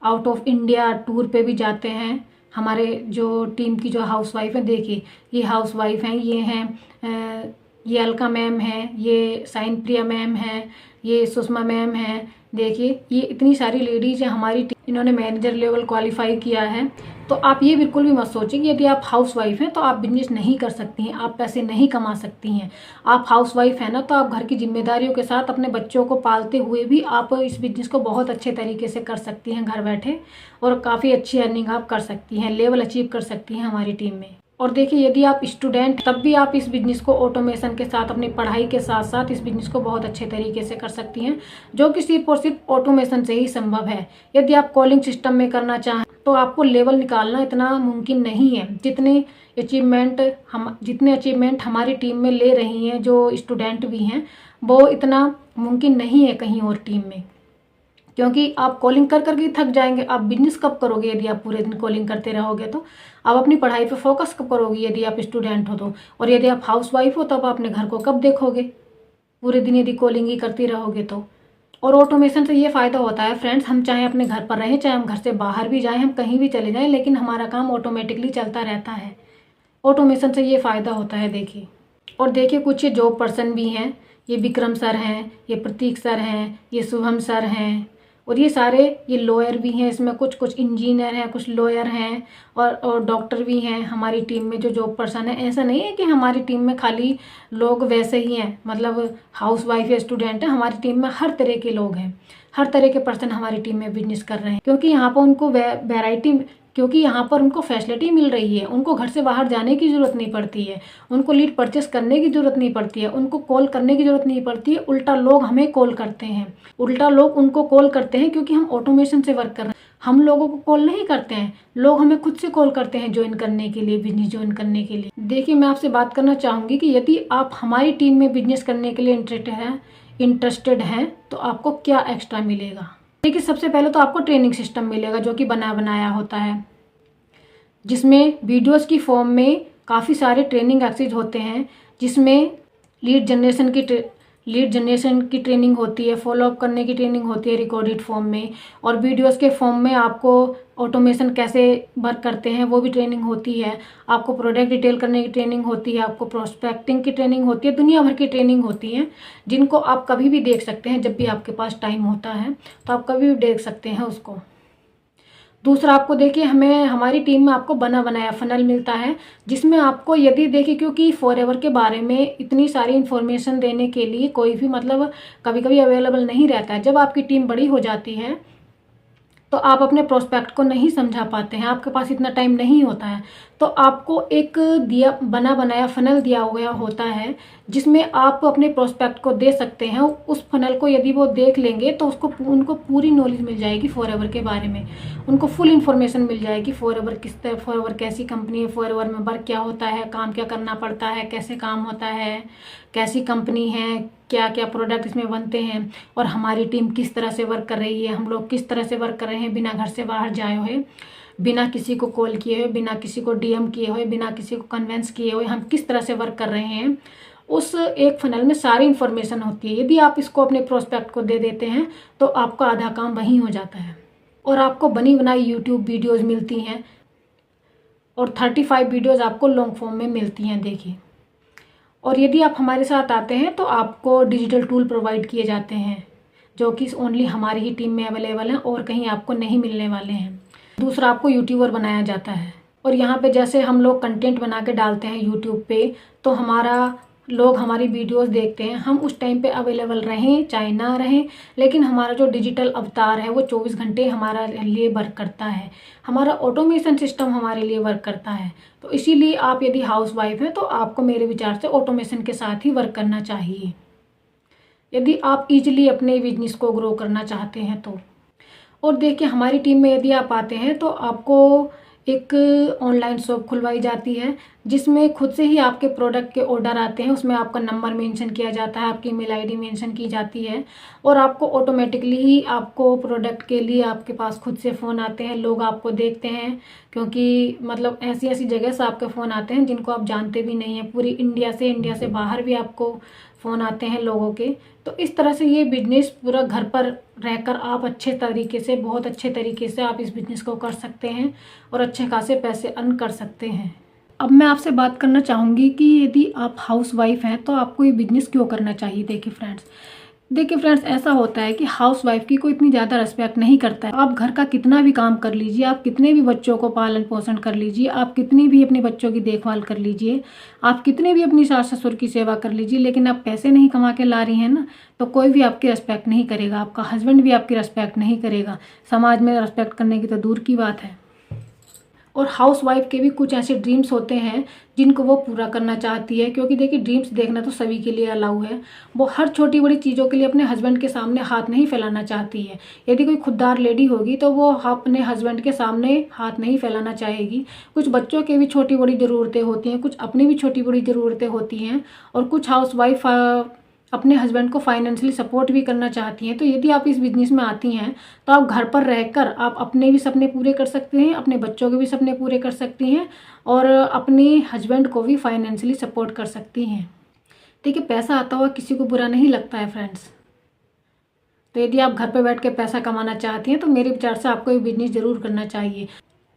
Speaker 1: आउट ऑफ इंडिया टूर पे भी जाते हैं। हमारे जो टीम की जो हाउसवाइफ हैं, देखिए ये हाउसवाइफ हैं, ये हैं, ये अलका मैम है, ये साइन प्रिया मैम है, ये सुषमा मैम है। देखिए ये इतनी सारी लेडीज हैं हमारी टीम, इन्होंने मैनेजर लेवल क्वालिफाई किया है। तो आप ये बिल्कुल भी मत सोचिए कि यदि आप हाउस वाइफ हैं तो आप बिजनेस नहीं कर सकती हैं, आप पैसे नहीं कमा सकती हैं। आप हाउस वाइफ हैं ना, तो आप घर की जिम्मेदारियों के साथ अपने बच्चों को पालते हुए भी आप इस बिजनेस को बहुत अच्छे तरीके से कर सकती हैं घर बैठे, और काफ़ी अच्छी अर्निंग आप कर सकती हैं, लेवल अचीव कर सकती हैं हमारी टीम में। और देखिए, यदि आप स्टूडेंट तब भी आप इस बिज़नेस को ऑटोमेशन के साथ अपनी पढ़ाई के साथ साथ इस बिज़नेस को बहुत अच्छे तरीके से कर सकती हैं, जो कि सिर्फ और सिर्फ ऑटोमेशन से ही संभव है। यदि आप कॉलिंग सिस्टम में करना चाहें तो आपको लेवल निकालना इतना मुमकिन नहीं है। जितने अचीवमेंट हमारी टीम में ले रही हैं जो स्टूडेंट भी हैं, वो इतना मुमकिन नहीं है कहीं और टीम में, क्योंकि आप कॉलिंग कर करके थक जाएंगे। आप बिजनेस कब करोगे यदि आप पूरे दिन कॉलिंग करते रहोगे? तो आप अपनी पढ़ाई पे फोकस कब करोगे यदि आप स्टूडेंट हो तो? और यदि आप हाउसवाइफ हो तब आप अपने घर को कब देखोगे पूरे दिन यदि कॉलिंग ही करती रहोगे तो? और ऑटोमेशन से ये फ़ायदा होता है फ्रेंड्स, हम चाहे अपने घर पर रहें, चाहे हम घर से बाहर भी जाएं, हम कहीं भी चले जाएं, लेकिन हमारा काम ऑटोमेटिकली चलता रहता है। ऑटोमेशन से ये फ़ायदा होता है देखिए। और देखिए, कुछ ये जॉब पर्सन भी हैं, ये विक्रम सर हैं, ये प्रतीक सर हैं, ये शुभम सर हैं, और ये सारे ये लॉयर भी हैं। इसमें कुछ कुछ इंजीनियर हैं, कुछ लॉयर हैं, और डॉक्टर भी हैं हमारी टीम में जो जॉब पर्सन है। ऐसा नहीं है कि हमारी टीम में खाली लोग वैसे ही हैं, मतलब हाउस वाइफ या स्टूडेंट है। हमारी टीम में हर तरह के लोग हैं, हर तरह के पर्सन हमारी टीम में बिजनेस कर रहे हैं, क्योंकि यहाँ पर उनको क्योंकि यहाँ पर उनको फैसिलिटी मिल रही है। उनको घर से बाहर जाने की ज़रूरत नहीं पड़ती है, उनको लीड परचेस करने की ज़रूरत नहीं पड़ती है, उनको कॉल करने की ज़रूरत नहीं पड़ती है। उल्टा लोग हमें कॉल करते हैं, उल्टा लोग उनको कॉल करते हैं, क्योंकि हम ऑटोमेशन से वर्क कर रहे हैं। हम लोगों को कॉल नहीं करते हैं, लोग हमें खुद से कॉल करते हैं ज्वाइन करने के लिए, बिजनेस ज्वाइन करने के लिए। देखिए, मैं आपसे बात करना चाहूँगी कि यदि आप हमारी टीम में बिजनेस करने के लिए इंटरेस्टेड हैं तो आपको क्या एक्स्ट्रा मिलेगा। देखिए, सबसे पहले तो आपको ट्रेनिंग सिस्टम मिलेगा जो कि बना बनाया होता है, जिसमें वीडियोस की फॉर्म में काफ़ी सारे ट्रेनिंग एक्सरसाइज होते हैं, जिसमें लीड जनरेशन की ट्रेनिंग होती है, फॉलोअप करने की ट्रेनिंग होती है रिकॉर्डेड फॉर्म में, और वीडियोस के फॉर्म में आपको ऑटोमेशन कैसे वर्क करते हैं वो भी ट्रेनिंग होती है। आपको प्रोडक्ट डिटेल करने की ट्रेनिंग होती है, आपको प्रोस्पेक्टिंग की ट्रेनिंग होती है, दुनिया भर की ट्रेनिंग होती है, जिनको आप कभी भी देख सकते हैं। जब भी आपके पास टाइम होता है तो आप कभी भी देख सकते हैं उसको। दूसरा, आपको देखिए, हमारी टीम में आपको बना बनाया फनल मिलता है, जिसमें आपको यदि देखिए, क्योंकि फॉरएवर के बारे में इतनी सारी इन्फॉर्मेशन देने के लिए कोई भी मतलब कभी कभी अवेलेबल नहीं रहता है। जब आपकी टीम बड़ी हो जाती है तो आप अपने प्रोस्पेक्ट को नहीं समझा पाते हैं, आपके पास इतना टाइम नहीं होता है, तो आपको एक बना बनाया फनल दिया हुआ होता है, जिसमें आप अपने प्रोस्पेक्ट को दे सकते हैं। उस फनल को यदि वो देख लेंगे तो उनको पूरी नॉलेज मिल जाएगी फॉरएवर के बारे में, उनको फुल इन्फॉर्मेशन मिल जाएगी। फॉरएवर कैसी कंपनी है, फॉरएवर में वर्क क्या होता है, काम क्या करना पड़ता है, कैसे काम होता है, कैसी कंपनी है, क्या क्या प्रोडक्ट इसमें बनते हैं, और हमारी टीम किस तरह से वर्क कर रही है, हम लोग किस तरह से वर्क कर रहे हैं, बिना घर से बाहर जाए हुए, बिना किसी को कॉल किए हुए, बिना किसी को डीएम किए हुए, बिना किसी को कन्वेंस किए हुए, हम किस तरह से वर्क कर रहे हैं। उस एक फनल में सारी इन्फॉर्मेशन होती है। यदि आप इसको अपने प्रोस्पेक्ट को दे देते हैं तो आपका आधा काम वहीं हो जाता है, और आपको बनी बनाई यूट्यूब वीडियोज़ मिलती हैं, और 35 वीडियोज़ आपको लॉन्ग फॉर्म में मिलती हैं देखिए। और यदि आप हमारे साथ आते हैं तो आपको डिजिटल टूल प्रोवाइड किए जाते हैं, जो कि ओनली हमारी ही टीम में अवेलेबल हैं और कहीं आपको नहीं मिलने वाले हैं। दूसरा, आपको यूट्यूबर बनाया जाता है, और यहाँ पे जैसे हम लोग कंटेंट बना के डालते हैं यूट्यूब पे, तो लोग हमारी वीडियोस देखते हैं। हम उस टाइम पे अवेलेबल रहें चाहे ना रहें, लेकिन हमारा जो डिजिटल अवतार है वो 24 घंटे हमारा लिए वर्क करता है, हमारा ऑटोमेशन सिस्टम हमारे लिए वर्क करता है। तो इसीलिए आप यदि हाउस वाइफ हैं तो आपको मेरे विचार से ऑटोमेशन के साथ ही वर्क करना चाहिए, यदि आप इजीली अपने बिजनेस को ग्रो करना चाहते हैं तो। और देखिए, हमारी टीम में यदि आप आते हैं तो आपको एक ऑनलाइन शॉप खुलवाई जाती है, जिसमें खुद से ही आपके प्रोडक्ट के ऑर्डर आते हैं। उसमें आपका नंबर मेंशन किया जाता है, आपकी ईमेल आईडी मेंशन की जाती है, और आपको ऑटोमेटिकली ही आपको प्रोडक्ट के लिए आपके पास खुद से फ़ोन आते हैं। लोग आपको देखते हैं, क्योंकि मतलब ऐसी ऐसी जगह से आपके फ़ोन आते हैं जिनको आप जानते भी नहीं हैं। पूरी इंडिया से बाहर भी आपको फ़ोन आते हैं लोगों के। तो इस तरह से ये बिजनेस पूरा घर पर रहकर आप अच्छे तरीके से, बहुत अच्छे तरीके से आप इस बिज़नेस को कर सकते हैं और अच्छे खासे पैसे अर्न कर सकते हैं। अब मैं आपसे बात करना चाहूँगी कि यदि आप हाउस वाइफ हैं तो आपको ये बिज़नेस क्यों करना चाहिए। देखिए फ्रेंड्स, ऐसा होता है कि हाउस वाइफ की कोई इतनी ज़्यादा रिस्पेक्ट नहीं करता है। आप घर का कितना भी काम कर लीजिए, आप कितने भी बच्चों को पालन पोषण कर लीजिए, आप कितनी भी अपने बच्चों की देखभाल कर लीजिए, आप कितने भी अपनी सास ससुर की सेवा कर लीजिए, लेकिन आप पैसे नहीं कमा के ला रही हैं ना, तो कोई भी आपकी रिस्पेक्ट नहीं करेगा। आपका हस्बैंड भी आपकी रिस्पेक्ट नहीं करेगा, समाज में रिस्पेक्ट करने की तो दूर की बात है। और हाउसवाइफ के भी कुछ ऐसे ड्रीम्स होते हैं जिनको वो पूरा करना चाहती है, क्योंकि देखिए ड्रीम्स देखना तो सभी के लिए अलाउ है। वो हर छोटी बड़ी चीज़ों के लिए अपने हस्बैंड के सामने हाथ नहीं फैलाना चाहती है। यदि कोई खुददार लेडी होगी तो वो अपने हस्बैंड के सामने हाथ नहीं फैलाना चाहेगी। कुछ बच्चों के भी छोटी बड़ी ज़रूरतें होती हैं, कुछ अपनी भी छोटी बड़ी ज़रूरतें होती हैं, और कुछ हाउसवाइफ अपने हस्बैंड को फाइनेंशियली सपोर्ट भी करना चाहती हैं। तो यदि आप इस बिज़नेस में आती हैं तो आप घर पर रहकर आप अपने भी सपने पूरे कर सकते हैं, अपने बच्चों के भी सपने पूरे कर सकती हैं, और अपने हस्बैंड को भी फाइनेंशियली सपोर्ट कर सकती हैं। देखिए, पैसा आता हुआ किसी को बुरा नहीं लगता है फ्रेंड्स। तो यदि आप घर पर बैठ के पैसा कमाना चाहती हैं तो मेरे विचार से आपको ये बिजनेस ज़रूर करना चाहिए।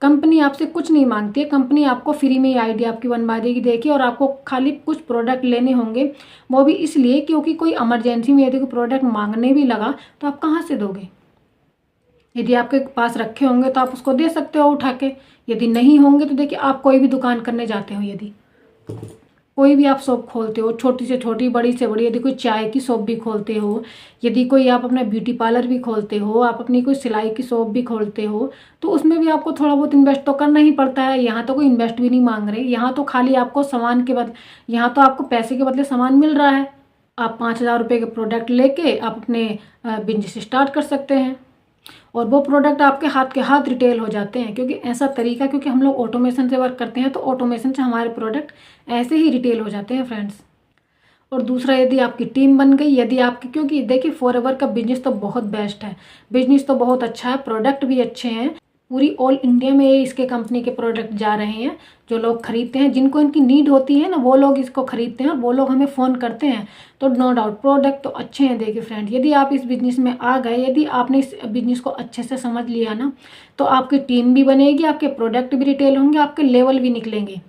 Speaker 1: कंपनी आपसे कुछ नहीं मांगती है, कंपनी आपको फ्री में ये आइडिया आपकी बनवा देगी। देखिए, और आपको खाली कुछ प्रोडक्ट लेने होंगे, वो भी इसलिए क्योंकि कोई इमरजेंसी में यदि कोई प्रोडक्ट मांगने भी लगा तो आप कहाँ से दोगे। यदि आपके पास रखे होंगे तो आप उसको दे सकते हो उठा के, यदि नहीं होंगे तो देखिए, आप कोई भी दुकान करने जाते हो, यदि कोई भी आप शॉप खोलते हो, छोटी से छोटी बड़ी से बड़ी, यदि कोई चाय की शॉप भी खोलते हो, यदि कोई आप अपना ब्यूटी पार्लर भी खोलते हो, आप अपनी कोई सिलाई की शॉप भी खोलते हो, तो उसमें भी आपको थोड़ा बहुत इन्वेस्ट तो करना ही पड़ता है। यहाँ तो कोई इन्वेस्ट भी नहीं मांग रहे, यहाँ तो खाली आपको सामान के बदले, यहाँ तो आपको पैसे के बदले सामान मिल रहा है। आप 5,000 रुपये के प्रोडक्ट लेके आप अपने बिजनेस स्टार्ट कर सकते हैं, और वो प्रोडक्ट आपके हाथ के हाथ रिटेल हो जाते हैं। क्योंकि ऐसा तरीका, क्योंकि हम लोग ऑटोमेशन से वर्क करते हैं, तो ऑटोमेशन से हमारे प्रोडक्ट ऐसे ही रिटेल हो जाते हैं फ्रेंड्स। और दूसरा, यदि आपकी टीम बन गई, यदि आपकी, क्योंकि देखिए फॉरएवर का बिजनेस तो बहुत बेस्ट है, बिजनेस तो बहुत अच्छा है, प्रोडक्ट भी अच्छे हैं। पूरी ऑल इंडिया में इसके कंपनी के प्रोडक्ट जा रहे हैं। जो लोग खरीदते हैं, जिनको इनकी नीड होती है ना, वो लोग इसको खरीदते हैं, और वो लोग हमें फ़ोन करते हैं। तो नो डाउट प्रोडक्ट तो अच्छे हैं। देखिए फ्रेंड, यदि आप इस बिज़नेस में आ गए, यदि आपने इस बिज़नेस को अच्छे से समझ लिया ना, तो आपकी टीम भी बनेगी, आपके प्रोडक्ट भी रिटेल होंगे, आपके लेवल भी निकलेंगे।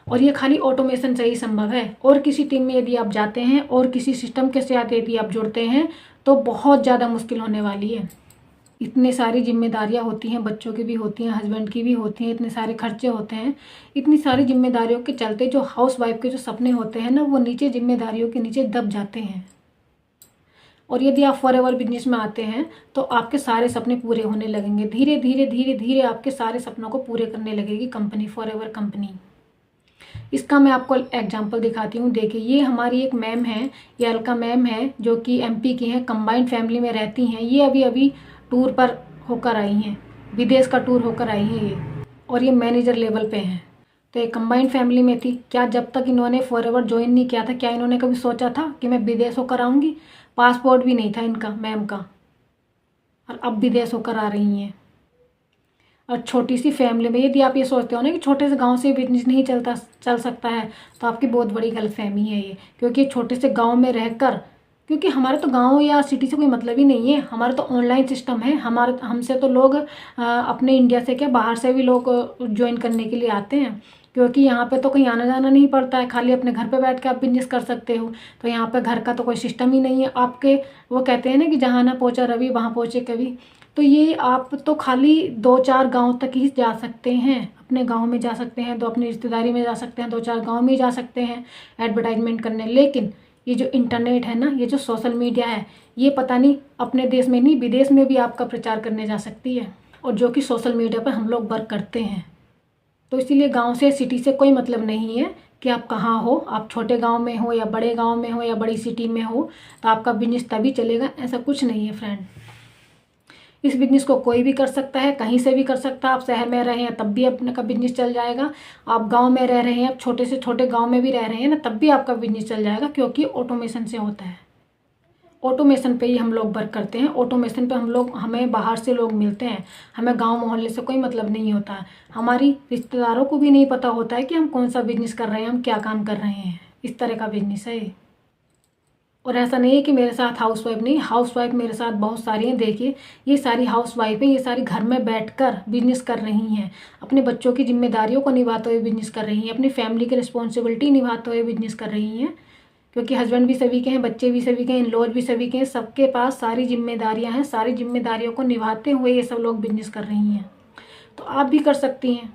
Speaker 1: और ये खाली ऑटोमेशन से ही संभव है। और किसी टीम में यदि आप जाते हैं, और किसी सिस्टम के साथ यदि आप जुड़ते हैं, तो बहुत ज़्यादा मुश्किल होने वाली है। इतनी सारी जिम्मेदारियां होती हैं, बच्चों की भी होती हैं, हस्बैंड की भी होती हैं, इतने सारे खर्चे होते हैं। इतनी सारी जिम्मेदारियों के चलते जो हाउस वाइफ के जो सपने होते हैं ना, वो नीचे जिम्मेदारियों के नीचे दब जाते हैं। और यदि आप फॉरएवर बिजनेस में आते हैं तो आपके सारे सपने पूरे होने लगेंगे। धीरे धीरे धीरे धीरे आपके सारे सपनों को पूरे करने लगेगी कंपनी, फॉरएवर कंपनी। इसका मैं आपको एग्जांपल दिखाती हूँ। देखिए, ये हमारी एक मैम है, ये अलका मैम है, जो कि एमपी की हैं, कंबाइंड फैमिली में रहती हैं। ये अभी अभी टूर पर होकर आई हैं, विदेश का टूर होकर आई हैं ये, और ये मैनेजर लेवल पे हैं। तो एक कंबाइंड फैमिली में थी। क्या जब तक इन्होंने फॉरएवर ज्वाइन नहीं किया था, क्या इन्होंने कभी सोचा था कि मैं विदेश होकर आऊँगी। पासपोर्ट भी नहीं था इनका, मैम का, और अब विदेश होकर आ रही हैं। और छोटी सी फैमिली में, यदि आप ये सोचते हो ना कि छोटे से गांव से बिजनेस नहीं चल सकता है, तो आपकी बहुत बड़ी गलतफहमी है ये। क्योंकि छोटे से गांव में रहकर, क्योंकि हमारे तो गांव या सिटी से कोई मतलब ही नहीं है, हमारा तो ऑनलाइन सिस्टम है। हमसे तो लोग अपने इंडिया से क्या, बाहर से भी लोग ज्वाइन करने के लिए आते हैं। क्योंकि यहाँ पे तो कहीं आना जाना नहीं पड़ता है, खाली अपने घर पे बैठ के आप बिजनेस कर सकते हो। तो यहाँ पे घर का तो कोई सिस्टम ही नहीं है आपके। वो कहते हैं ना कि जहाँ ना पहुँचा रवि वहाँ पहुँचे कवि। तो ये आप तो खाली 2-4 गांव तक ही जा सकते हैं, अपने गांव में जा सकते हैं, तो अपनी रिश्तेदारी में जा सकते हैं, 2-4 गांव में ही जा सकते हैं एडवर्टाइजमेंट करने। लेकिन ये जो इंटरनेट है ना, ये जो सोशल मीडिया है, ये पता नहीं अपने देश में नहीं, विदेश में भी आपका प्रचार करने जा सकती है। और जो कि सोशल मीडिया पर हम लोग वर्क करते हैं। तो इसीलिए गांव से, सिटी से कोई मतलब नहीं है कि आप कहाँ हो, आप छोटे गांव में हो या बड़े गांव में हो या बड़ी सिटी में हो तो आपका बिजनेस तभी चलेगा, ऐसा कुछ नहीं है फ्रेंड। इस बिजनेस को कोई भी कर सकता है, कहीं से भी कर सकता है। आप शहर में रहे हैं तब भी अपने का बिजनेस चल जाएगा। आप गांव में रह रहे हैं, आप छोटे से छोटे गांव में भी रह रहे हैं ना, तब भी आपका बिजनेस चल जाएगा। क्योंकि ऑटोमेशन से होता है, ऑटोमेशन पे ही हम लोग वर्क करते हैं। ऑटोमेशन पे हमें बाहर से लोग मिलते हैं, हमें गांव मोहल्ले से कोई मतलब नहीं होता है। हमारी रिश्तेदारों को भी नहीं पता होता है कि हम कौन सा बिजनेस कर रहे हैं, हम क्या काम कर रहे हैं। इस तरह का बिजनेस है। और ऐसा नहीं है कि मेरे साथ हाउसवाइफ नहीं, हाउसवाइफ मेरे साथ बहुत सारी हैं। देखिए, ये सारी हाउसवाइफ हैं, ये सारी घर में बैठकर बिजनेस कर रही हैं, अपने बच्चों की जिम्मेदारियों को निभाते हुए बिजनेस कर रही हैं, अपनी फैमिली की रिस्पॉन्सिबिलिटी निभाते हुए बिजनेस कर रही हैं। क्योंकि हस्बैंड भी सभी के हैं, बच्चे भी सभी के हैं, इन-लॉज भी सभी के हैं, सबके पास सारी जिम्मेदारियां हैं। सारी जिम्मेदारियों को निभाते हुए ये सब लोग बिजनेस कर रही हैं। तो आप भी कर सकती हैं।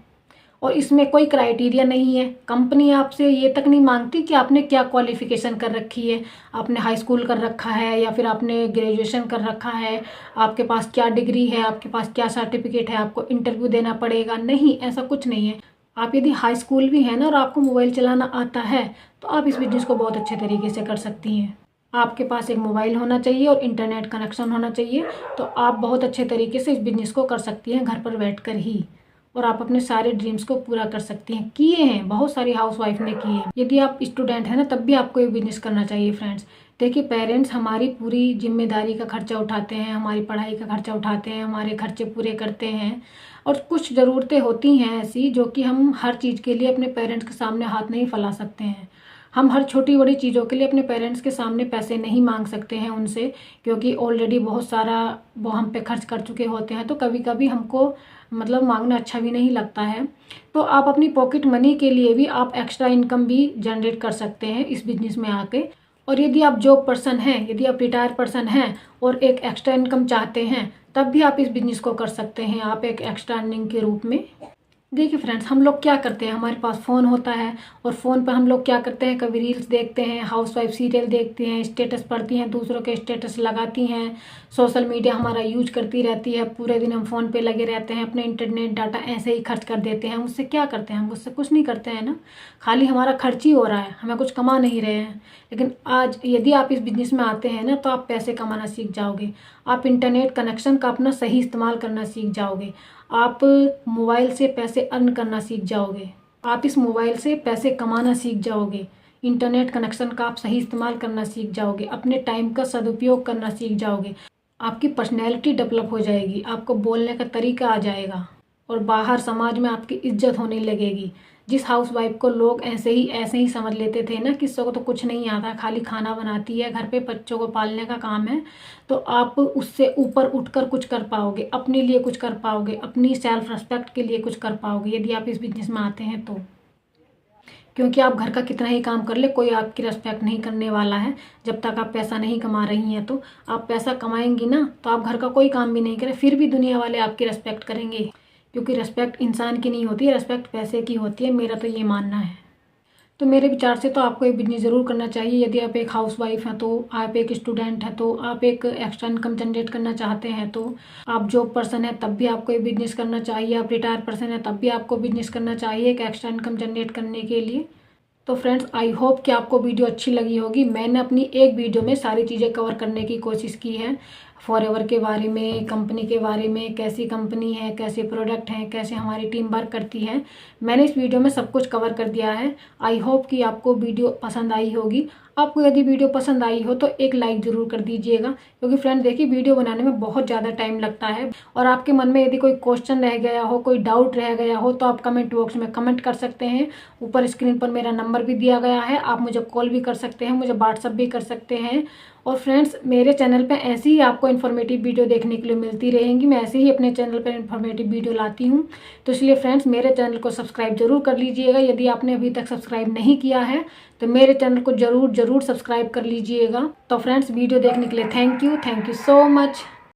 Speaker 1: और इसमें कोई क्राइटेरिया नहीं है। कंपनी आपसे ये तक नहीं मांगती कि आपने क्या क्वालिफिकेशन कर रखी है, आपने हाई स्कूल कर रखा है या फिर आपने ग्रेजुएशन कर रखा है, आपके पास क्या डिग्री है, आपके पास क्या सर्टिफिकेट है, आपको इंटरव्यू देना पड़ेगा। नहीं, ऐसा कुछ नहीं है। आप यदि हाई स्कूल भी है ना और आपको मोबाइल चलाना आता है तो आप इस बिजनेस को बहुत अच्छे तरीके से कर सकती हैं। आपके पास एक मोबाइल होना चाहिए और इंटरनेट कनेक्शन होना चाहिए, तो आप बहुत अच्छे तरीके से इस बिज़नेस को कर सकती हैं घर पर बैठकर ही। और आप अपने सारे ड्रीम्स को पूरा कर सकती हैं। किए हैं, बहुत सारी हाउसवाइफ ने किए हैं। यदि आप स्टूडेंट हैं ना तब भी आपको ये बिजनेस करना चाहिए फ्रेंड्स। देखिए, पेरेंट्स हमारी पूरी जिम्मेदारी का खर्चा उठाते हैं, हमारी पढ़ाई का खर्चा उठाते हैं, हमारे खर्चे पूरे करते हैं। और कुछ ज़रूरतें होती हैं ऐसी जो कि हम हर चीज़ के लिए अपने पेरेंट्स के सामने हाथ नहीं फैला सकते हैं। हम हर छोटी बड़ी चीज़ों के लिए अपने पेरेंट्स के सामने पैसे नहीं मांग सकते हैं उनसे, क्योंकि ऑलरेडी बहुत सारा वो हम पे खर्च कर चुके होते हैं। तो कभी कभी हमको मतलब मांगना अच्छा भी नहीं लगता है। तो आप अपनी पॉकेट मनी के लिए भी आप एक्स्ट्रा इनकम भी जनरेट कर सकते हैं इस बिज़नेस में आके। और यदि आप जॉब पर्सन हैं, यदि आप रिटायर पर्सन हैं और एक एक्स्ट्रा इनकम चाहते हैं, तब भी आप इस बिज़नेस को कर सकते हैं आप एक एक्स्ट्रा अर्निंग के रूप में। देखिए फ्रेंड्स, हम लोग क्या करते हैं, हमारे पास फ़ोन होता है और फ़ोन पर हम लोग क्या करते हैं, कभी रील्स देखते हैं, हाउसवाइफ सीरियल देखती हैं, स्टेटस पढ़ती हैं, दूसरों के स्टेटस लगाती हैं, सोशल मीडिया हमारा यूज करती रहती है। पूरे दिन हम फ़ोन पे लगे रहते हैं, अपने इंटरनेट डाटा ऐसे ही खर्च कर देते हैं। हम उससे क्या करते हैं, हम उससे कुछ नहीं करते हैं ना, खाली हमारा खर्च ही हो रहा है, हमें कुछ कमा नहीं रहे हैं। लेकिन आज यदि आप इस बिज़नेस में आते हैं ना तो आप पैसे कमाना सीख जाओगे, आप इंटरनेट कनेक्शन का अपना सही इस्तेमाल करना सीख जाओगे, आप मोबाइल से पैसे अर्न करना सीख जाओगे, आप इस मोबाइल से पैसे कमाना सीख जाओगे, इंटरनेट कनेक्शन का आप सही इस्तेमाल करना सीख जाओगे, अपने टाइम का सदुपयोग करना सीख जाओगे, आपकी पर्सनैलिटी डेवलप हो जाएगी, आपको बोलने का तरीका आ जाएगा और बाहर समाज में आपकी इज्जत होने लगेगी। जिस हाउसवाइफ को लोग ऐसे ही समझ लेते थे ना, किसी को तो कुछ नहीं आता, खाली खाना बनाती है, घर पे बच्चों को पालने का काम है, तो आप उससे ऊपर उठकर कुछ कर पाओगे, अपने लिए कुछ कर पाओगे, अपनी सेल्फ रिस्पेक्ट के लिए कुछ कर पाओगे यदि आप इस बिजनेस में आते हैं तो। क्योंकि आप घर का कितना ही काम कर ले, कोई आपकी रिस्पेक्ट नहीं करने वाला है जब तक आप पैसा नहीं कमा रही हैं। तो आप पैसा कमाएंगी ना तो आप घर का कोई काम भी नहीं करें, फिर भी दुनिया वाले आपकी रिस्पेक्ट करेंगे, क्योंकि रिस्पेक्ट इंसान की नहीं होती है, रिस्पेक्ट पैसे की होती है। मेरा तो ये मानना है। तो मेरे विचार से तो आपको ये बिजनेस ज़रूर करना चाहिए। यदि आप एक हाउसवाइफ हैं, तो आप एक स्टूडेंट हैं, तो आप एक एक्स्ट्रा इनकम जनरेट करना चाहते हैं, तो आप जॉब पर्सन है तब भी आपको ये बिजनेस करना चाहिए, आप रिटायर पर्सन है तब भी आपको बिजनेस करना चाहिए एक एक्स्ट्रा इनकम जनरेट करने के लिए। तो फ्रेंड्स, आई होप कि आपको वीडियो अच्छी लगी होगी। मैंने अपनी एक वीडियो में सारी चीज़ें कवर करने की कोशिश की है, फॉरएवर के बारे में, कंपनी के बारे में, कैसी कंपनी है, कैसे प्रोडक्ट हैं, कैसे हमारी टीम वर्क करती है। मैंने इस वीडियो में सब कुछ कवर कर दिया है। आई होप कि आपको वीडियो पसंद आई होगी। आपको यदि वीडियो पसंद आई हो तो एक लाइक ज़रूर कर दीजिएगा, क्योंकि फ्रेंड देखिए, वीडियो बनाने में बहुत ज़्यादा टाइम लगता है। और आपके मन में यदि कोई क्वेश्चन रह गया हो, कोई डाउट रह गया हो, तो आप कमेंट बॉक्स में कमेंट कर सकते हैं। ऊपर स्क्रीन पर मेरा नंबर भी दिया गया है, आप मुझे कॉल भी कर सकते हैं, मुझे व्हाट्सअप भी कर सकते हैं। और फ्रेंड्स, मेरे चैनल पे ऐसी ही आपको इन्फॉर्मेटिव वीडियो देखने के लिए मिलती रहेंगी। मैं ऐसे ही अपने चैनल पर इन्फॉर्मेटिव वीडियो लाती हूँ। तो इसलिए फ्रेंड्स, मेरे चैनल को सब्सक्राइब जरूर कर लीजिएगा। यदि आपने अभी तक सब्सक्राइब नहीं किया है तो मेरे चैनल को जरूर सब्सक्राइब कर लीजिएगा। तो फ्रेंड्स, वीडियो देखने के लिए थैंक यू सो मच।